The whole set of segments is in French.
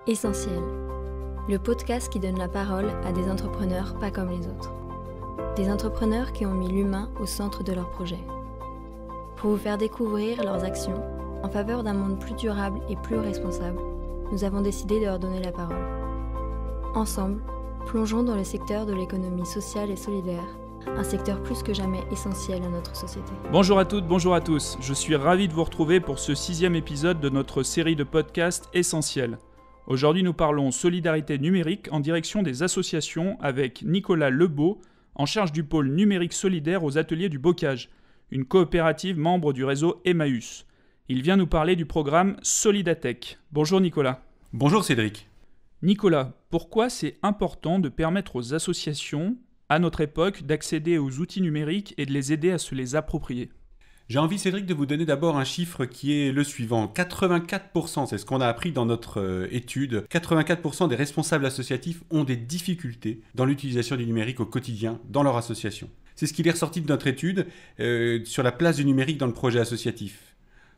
Essentiel, le podcast qui donne la parole à des entrepreneurs pas comme les autres. Des entrepreneurs qui ont mis l'humain au centre de leur projet. Pour vous faire découvrir leurs actions en faveur d'un monde plus durable et plus responsable, nous avons décidé de leur donner la parole. Ensemble, plongeons dans le secteur de l'économie sociale et solidaire, un secteur plus que jamais essentiel à notre société. Bonjour à toutes, bonjour à tous. Je suis ravi de vous retrouver pour ce 6e épisode de notre série de podcasts Essentiel. Aujourd'hui, nous parlons solidarité numérique en direction des associations avec Nicolas Lebeau, en charge du pôle numérique solidaire aux ateliers du Bocage, une coopérative membre du réseau Emmaüs. Il vient nous parler du programme Solidatech. Bonjour Nicolas. Bonjour Cédric. Nicolas, pourquoi c'est important de permettre aux associations, à notre époque, d'accéder aux outils numériques et de les aider à se les approprier ? J'ai envie, Cédric, de vous donner d'abord un chiffre qui est le suivant. 84%, c'est ce qu'on a appris dans notre étude, 84% des responsables associatifs ont des difficultés dans l'utilisation du numérique au quotidien dans leur association. C'est ce qui est ressorti de notre étude sur la place du numérique dans le projet associatif.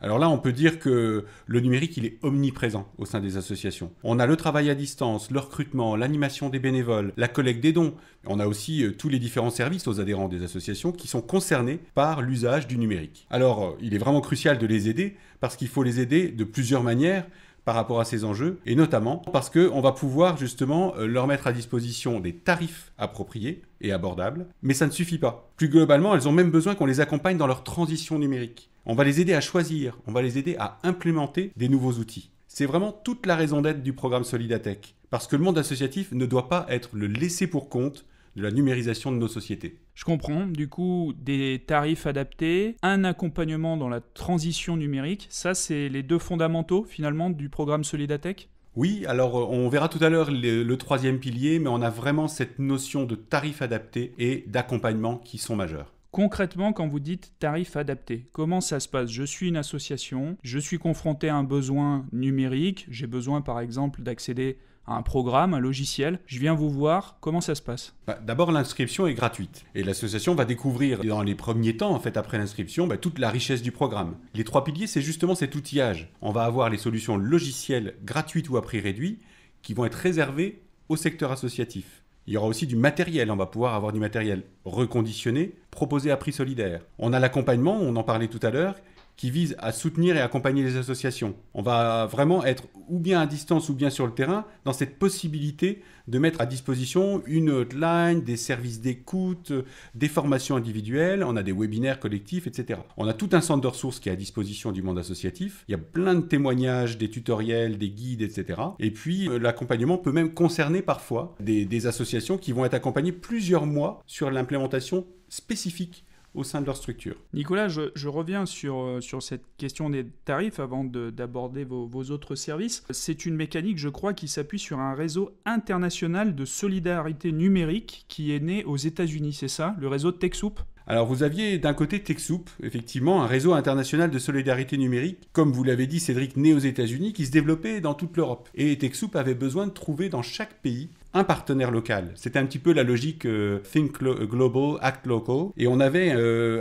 Alors là, on peut dire que le numérique, il est omniprésent au sein des associations. On a le travail à distance, le recrutement, l'animation des bénévoles, la collecte des dons. On a aussi tous les différents services aux adhérents des associations qui sont concernés par l'usage du numérique. Alors, il est vraiment crucial de les aider parce qu'il faut les aider de plusieurs manières par rapport à ces enjeux, et notamment parce qu'on va pouvoir justement leur mettre à disposition des tarifs appropriés et abordables, mais ça ne suffit pas. Plus globalement, elles ont même besoin qu'on les accompagne dans leur transition numérique. On va les aider à choisir, on va les aider à implémenter des nouveaux outils. C'est vraiment toute la raison d'être du programme Solidatech, parce que le monde associatif ne doit pas être le laissé pour compte de la numérisation de nos sociétés. Je comprends, du coup, des tarifs adaptés, un accompagnement dans la transition numérique, ça c'est les deux fondamentaux finalement du programme Solidatech ? Oui, alors on verra tout à l'heure le troisième pilier, mais on a vraiment cette notion de tarifs adaptés et d'accompagnement qui sont majeurs. Concrètement, quand vous dites tarif adapté, comment ça se passe ? Je suis une association, je suis confronté à un besoin numérique, j'ai besoin par exemple d'accéder à un programme, un logiciel, je viens vous voir, comment ça se passe ? D'abord, l'inscription est gratuite et l'association va découvrir dans les premiers temps, en fait, après l'inscription, toute la richesse du programme. Les trois piliers, c'est justement cet outillage. On va avoir les solutions logicielles gratuites ou à prix réduit qui vont être réservées au secteur associatif. Il y aura aussi du matériel, on va pouvoir avoir du matériel reconditionné, proposé à prix solidaire. On a l'accompagnement, on en parlait tout à l'heure, qui vise à soutenir et accompagner les associations. On va vraiment être ou bien à distance ou bien sur le terrain dans cette possibilité de mettre à disposition une hotline, des services d'écoute, des formations individuelles, on a des webinaires collectifs, etc. On a tout un centre de ressources qui est à disposition du monde associatif. Il y a plein de témoignages, des tutoriels, des guides, etc. Et puis l'accompagnement peut même concerner parfois des associations qui vont être accompagnées plusieurs mois sur l'implémentation spécifique au sein de leur structure. Nicolas, je reviens sur cette question des tarifs avant d'aborder vos autres services. C'est une mécanique, je crois, qui s'appuie sur un réseau international de solidarité numérique qui est né aux États-Unis, c'est ça ? Le réseau TechSoup ? Alors vous aviez d'un côté TechSoup, effectivement, un réseau international de solidarité numérique, comme vous l'avez dit Cédric, né aux États-Unis, qui se développait dans toute l'Europe. Et TechSoup avait besoin de trouver dans chaque pays un partenaire local. C'était un petit peu la logique Think Global, Act Local. Et on avait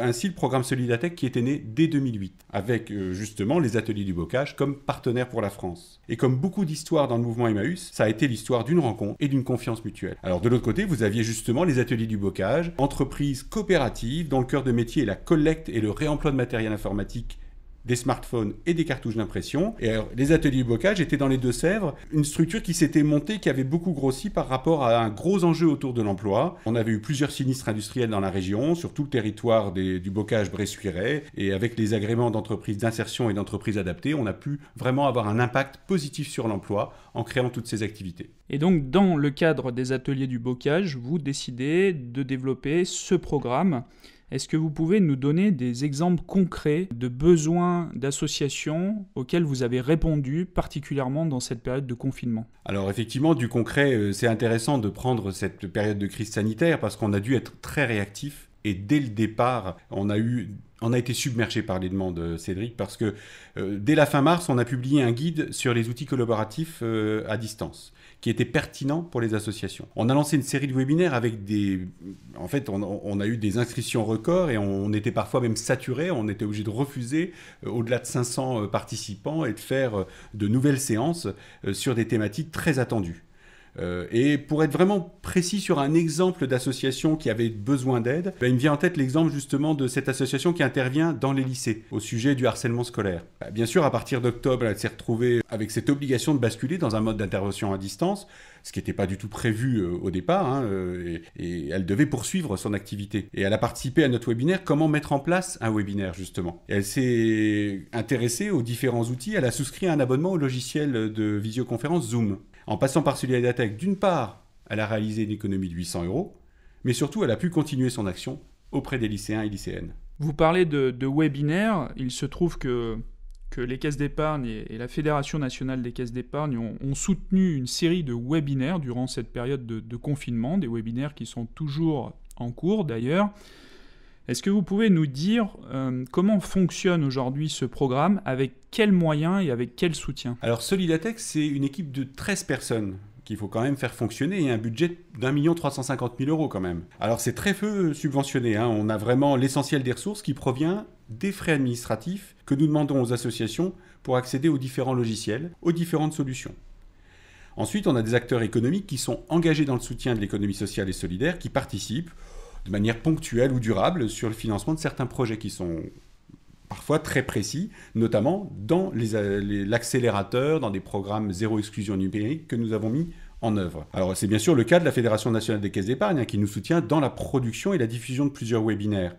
ainsi le programme Solidatech qui était né dès 2008, avec justement les ateliers du Bocage comme partenaire pour la France. Et comme beaucoup d'histoires dans le mouvement Emmaüs, ça a été l'histoire d'une rencontre et d'une confiance mutuelle. Alors de l'autre côté, vous aviez justement les ateliers du Bocage, entreprises coopératives dont le cœur de métier est la collecte et le réemploi de matériel informatique, des smartphones et des cartouches d'impression. Et alors, les ateliers du Bocage étaient dans les Deux-Sèvres, une structure qui s'était montée, qui avait beaucoup grossi par rapport à un gros enjeu autour de l'emploi. On avait eu plusieurs sinistres industriels dans la région, sur tout le territoire du Bocage Bressuiret, et avec les agréments d'entreprises d'insertion et d'entreprises adaptées, on a pu vraiment avoir un impact positif sur l'emploi en créant toutes ces activités. Et donc, dans le cadre des ateliers du Bocage, vous décidez de développer ce programme. Est-ce que vous pouvez nous donner des exemples concrets de besoins d'associations auxquels vous avez répondu, particulièrement dans cette période de confinement ? Alors effectivement, du concret, c'est intéressant de prendre cette période de crise sanitaire parce qu'on a dû être très réactif. Et dès le départ, on a eu On a été submergé par les demandes, Cédric, parce que dès la fin mars, on a publié un guide sur les outils collaboratifs à distance, qui était pertinent pour les associations. On a lancé une série de webinaires avec des... En fait, on a eu des inscriptions records et on était parfois même saturé. On était obligé de refuser au-delà de 500 participants et de faire de nouvelles séances sur des thématiques très attendues. Et pour être vraiment précis sur un exemple d'association qui avait besoin d'aide, il me vient en tête l'exemple justement de cette association qui intervient dans les lycées au sujet du harcèlement scolaire. Bien sûr, à partir d'octobre, elle s'est retrouvée avec cette obligation de basculer dans un mode d'intervention à distance, ce qui n'était pas du tout prévu au départ, et elle devait poursuivre son activité. Et elle a participé à notre webinaire « Comment mettre en place un webinaire ?» justement. Et elle s'est intéressée aux différents outils, elle a souscrit un abonnement au logiciel de visioconférence Zoom. En passant par Solidatech, d'une part, elle a réalisé une économie de 800 €, mais surtout, elle a pu continuer son action auprès des lycéens et lycéennes. Vous parlez de webinaires. Il se trouve que les caisses d'épargne et la Fédération nationale des caisses d'épargne ont soutenu une série de webinaires durant cette période de confinement, des webinaires qui sont toujours en cours d'ailleurs. Est-ce que vous pouvez nous dire comment fonctionne aujourd'hui ce programme, avec quels moyens et avec quel soutien ? Alors Solidatech, c'est une équipe de 13 personnes qu'il faut quand même faire fonctionner et un budget d'1 350 000 € quand même. Alors c'est très peu subventionné, on a vraiment l'essentiel des ressources qui provient des frais administratifs que nous demandons aux associations pour accéder aux différents logiciels, aux différentes solutions. Ensuite, on a des acteurs économiques qui sont engagés dans le soutien de l'économie sociale et solidaire, qui participent de manière ponctuelle ou durable sur le financement de certains projets qui sont parfois très précis, notamment dans l'accélérateur, dans des programmes zéro exclusion numérique que nous avons mis en œuvre. Alors c'est bien sûr le cas de la Fédération nationale des caisses d'épargne qui nous soutient dans la production et la diffusion de plusieurs webinaires.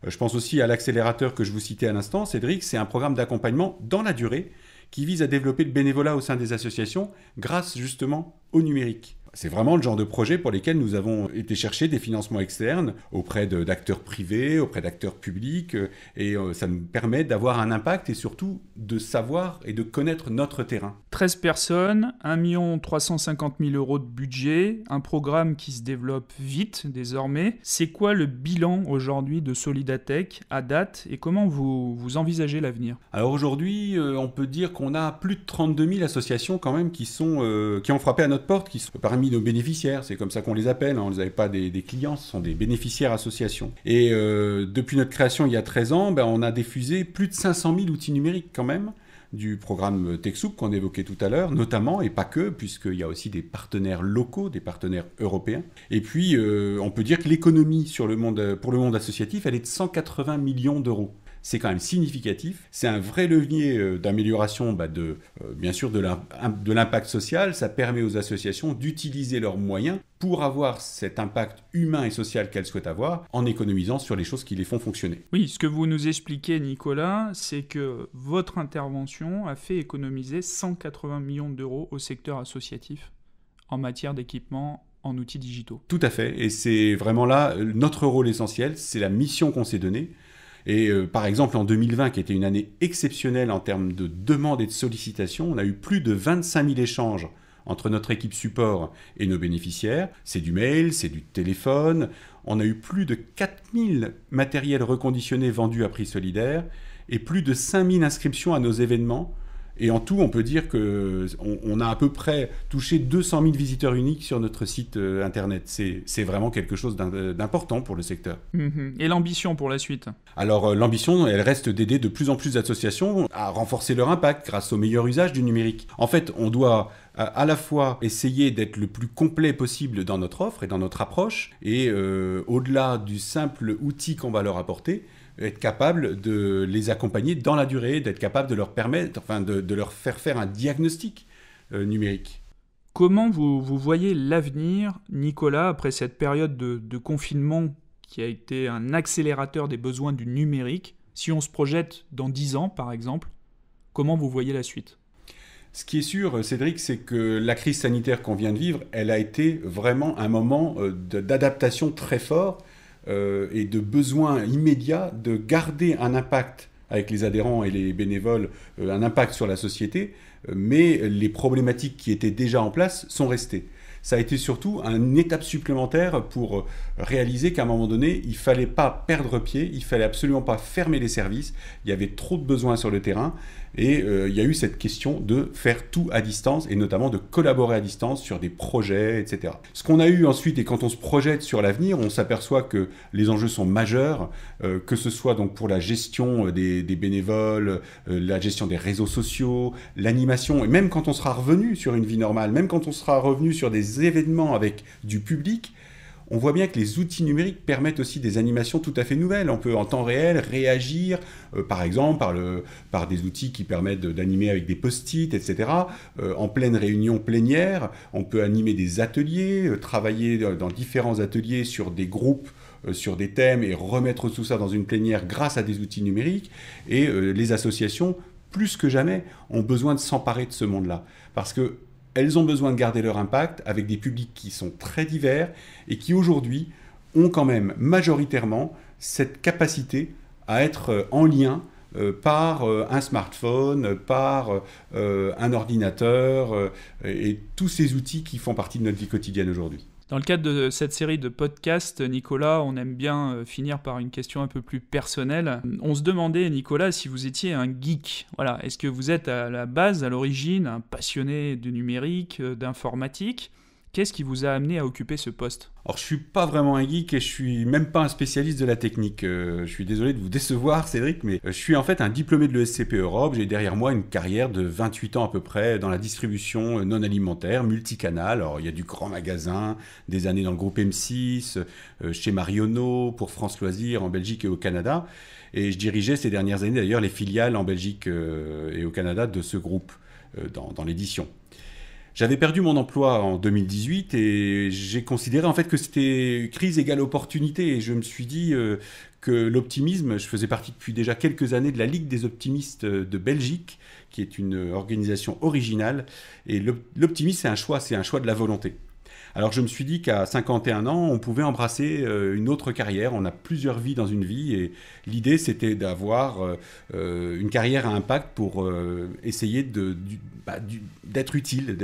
Je pense aussi à l'accélérateur que je vous citais à l'instant, Cédric, c'est un programme d'accompagnement dans la durée qui vise à développer le bénévolat au sein des associations grâce justement au numérique. C'est vraiment le genre de projet pour lesquels nous avons été chercher des financements externes auprès d'acteurs privés, auprès d'acteurs publics, et ça nous permet d'avoir un impact et surtout de savoir et de connaître notre terrain. 13 personnes, 1 350 000 € de budget, un programme qui se développe vite désormais. C'est quoi le bilan aujourd'hui de Solidatech à date et comment vous envisagez l'avenir ? Alors aujourd'hui, on peut dire qu'on a plus de 32 000 associations quand même qui ont frappé à notre porte, qui sont parmi nos bénéficiaires, c'est comme ça qu'on les appelle, on ne les avait pas des clients, ce sont des bénéficiaires associations. Et depuis notre création il y a 13 ans, on a diffusé plus de 500 000 outils numériques quand même, du programme TechSoup qu'on évoquait tout à l'heure, notamment, et pas que, puisqu'il y a aussi des partenaires locaux, des partenaires européens. Et puis, on peut dire que l'économie pour le monde associatif, elle est de 180 millions €. C'est quand même significatif. C'est un vrai levier d'amélioration bien sûr de l'impact social. Ça permet aux associations d'utiliser leurs moyens pour avoir cet impact humain et social qu'elles souhaitent avoir en économisant sur les choses qui les font fonctionner. Oui, ce que vous nous expliquez, Nicolas, c'est que votre intervention a fait économiser 180 millions € au secteur associatif en matière d'équipement en outils digitaux. Tout à fait. Et c'est vraiment là notre rôle essentiel. C'est la mission qu'on s'est donnée. Et par exemple, en 2020, qui était une année exceptionnelle en termes de demandes et de sollicitations, on a eu plus de 25 000 échanges entre notre équipe support et nos bénéficiaires. C'est du mail, c'est du téléphone. On a eu plus de 4 000 matériels reconditionnés vendus à prix solidaire et plus de 5 000 inscriptions à nos événements. Et en tout, on peut dire qu'on a à peu près touché 200 000 visiteurs uniques sur notre site internet. C'est vraiment quelque chose d'important pour le secteur. Et l'ambition pour la suite ? Alors l'ambition, elle reste d'aider de plus en plus d'associations à renforcer leur impact grâce au meilleur usage du numérique. En fait, on doit à la fois essayer d'être le plus complet possible dans notre offre et dans notre approche, et au-delà du simple outil qu'on va leur apporter, être capable de les accompagner dans la durée, d'être capable de leur permettre, de leur faire un diagnostic numérique. Comment vous voyez l'avenir, Nicolas, après cette période de confinement qui a été un accélérateur des besoins du numérique ? Si on se projette dans 10 ans, par exemple, comment vous voyez la suite ? Ce qui est sûr, Cédric, c'est que la crise sanitaire qu'on vient de vivre, elle a été vraiment un moment d'adaptation très fort et de besoin immédiat de garder un impact avec les adhérents et les bénévoles, un impact sur la société, mais les problématiques qui étaient déjà en place sont restées. ça a été surtout une étape supplémentaire pour réaliser qu'à un moment donné, il ne fallait pas perdre pied, il ne fallait absolument pas fermer les services, il y avait trop de besoins sur le terrain, et il y a eu cette question de faire tout à distance, et notamment de collaborer à distance sur des projets, etc. Ce qu'on a eu ensuite, et quand on se projette sur l'avenir, on s'aperçoit que les enjeux sont majeurs, que ce soit donc pour la gestion des bénévoles, la gestion des réseaux sociaux, l'animation, et même quand on sera revenu sur une vie normale, même quand on sera revenu sur des événements avec du public, on voit bien que les outils numériques permettent aussi des animations tout à fait nouvelles. On peut en temps réel réagir, par exemple, par des outils qui permettent d'animer avec des post-it, etc. En pleine réunion plénière, on peut animer des ateliers, travailler dans différents ateliers sur des groupes, sur des thèmes, et remettre tout ça dans une plénière grâce à des outils numériques. Et les associations, plus que jamais, ont besoin de s'emparer de ce monde-là. Parce que elles ont besoin de garder leur impact avec des publics qui sont très divers et qui aujourd'hui ont quand même majoritairement cette capacité à être en lien par un smartphone, par un ordinateur et tous ces outils qui font partie de notre vie quotidienne aujourd'hui. Dans le cadre de cette série de podcasts, Nicolas, on aime bien finir par une question un peu plus personnelle. On se demandait, Nicolas, si vous étiez un geek. Voilà, est-ce que vous êtes à la base, à l'origine, un passionné de numérique, d'informatique ? Qu'est-ce qui vous a amené à occuper ce poste ? Alors, je ne suis pas vraiment un geek et je ne suis même pas un spécialiste de la technique. Je suis désolé de vous décevoir, Cédric, mais je suis en fait un diplômé de l'ESCP Europe. J'ai derrière moi une carrière de 28 ans à peu près dans la distribution non alimentaire, multicanal. Alors, il y a du grand magasin, des années dans le groupe M6, chez Marionneau, pour France Loisirs en Belgique et au Canada. Et je dirigeais ces dernières années d'ailleurs les filiales en Belgique et au Canada de ce groupe dans l'édition. J'avais perdu mon emploi en 2018 et j'ai considéré en fait que c'était crise égale opportunité et je me suis dit que l'optimisme, je faisais partie depuis déjà quelques années de la Ligue des optimistes de Belgique, qui est une organisation originale, et l'optimisme c'est un choix de la volonté. Alors je me suis dit qu'à 51 ans, on pouvait embrasser une autre carrière. On a plusieurs vies dans une vie et l'idée c'était d'avoir une carrière à impact pour essayer d'être utile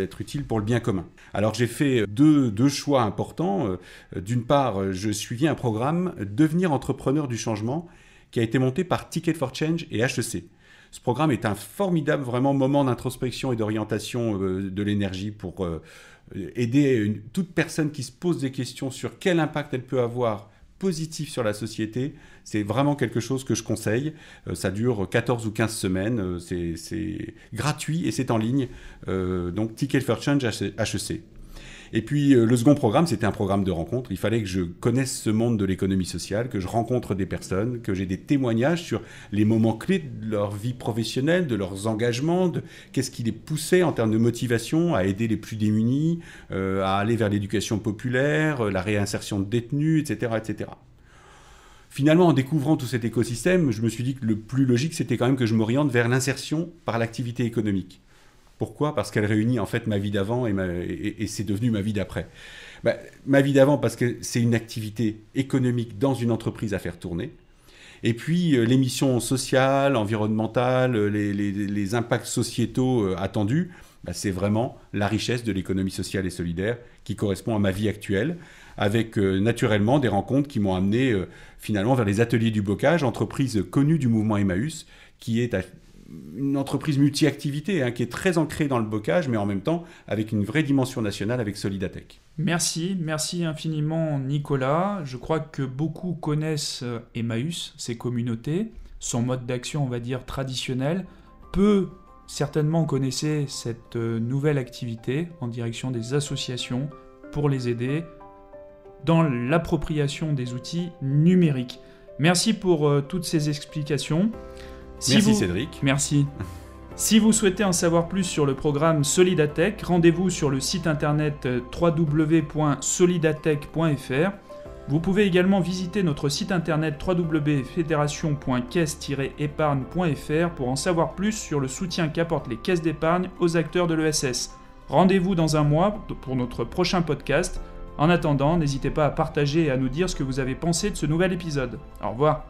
pour le bien commun. Alors j'ai fait deux choix importants. D'une part, je suivis un programme Devenir entrepreneur du changement qui a été monté par Ticket for Change et HEC. Ce programme est un formidable vraiment moment d'introspection et d'orientation de l'énergie pour aider toute personne qui se pose des questions sur quel impact elle peut avoir positif sur la société. C'est vraiment quelque chose que je conseille. Ça dure 14 ou 15 semaines. C'est gratuit et c'est en ligne. Donc Ticket for Change HEC. Et puis le second programme, c'était un programme de rencontre. Il fallait que je connaisse ce monde de l'économie sociale, que je rencontre des personnes, que j'ai des témoignages sur les moments clés de leur vie professionnelle, de leurs engagements, de qu'est-ce qui les poussait en termes de motivation à aider les plus démunis, à aller vers l'éducation populaire, la réinsertion de détenus, etc., etc. Finalement, en découvrant tout cet écosystème, je me suis dit que le plus logique, c'était quand même que je m'oriente vers l'insertion par l'activité économique. Pourquoi ? Parce qu'elle réunit en fait ma vie d'avant et c'est devenu ma vie d'après. Ma vie d'avant parce que c'est une activité économique dans une entreprise à faire tourner. Et puis les missions sociales, environnementales, les impacts sociétaux attendus, c'est vraiment la richesse de l'économie sociale et solidaire qui correspond à ma vie actuelle, avec naturellement des rencontres qui m'ont amené finalement vers les ateliers du blocage, entreprise connue du mouvement Emmaüs, qui est une entreprise multi-activité qui est très ancrée dans le bocage, mais en même temps avec une vraie dimension nationale avec Solidatech. Merci infiniment Nicolas. Je crois que beaucoup connaissent Emmaüs, ses communautés, son mode d'action on va dire traditionnel. Peu certainement connaissaient cette nouvelle activité en direction des associations pour les aider dans l'appropriation des outils numériques. Merci pour toutes ces explications. Merci Cédric. Merci. Si vous souhaitez en savoir plus sur le programme Solidatech, rendez-vous sur le site internet www.solidatech.fr. Vous pouvez également visiter notre site internet www.fédération.caisse-épargne.fr pour en savoir plus sur le soutien qu'apportent les caisses d'épargne aux acteurs de l'ESS. Rendez-vous dans un mois pour notre prochain podcast. En attendant, n'hésitez pas à partager et à nous dire ce que vous avez pensé de ce nouvel épisode. Au revoir.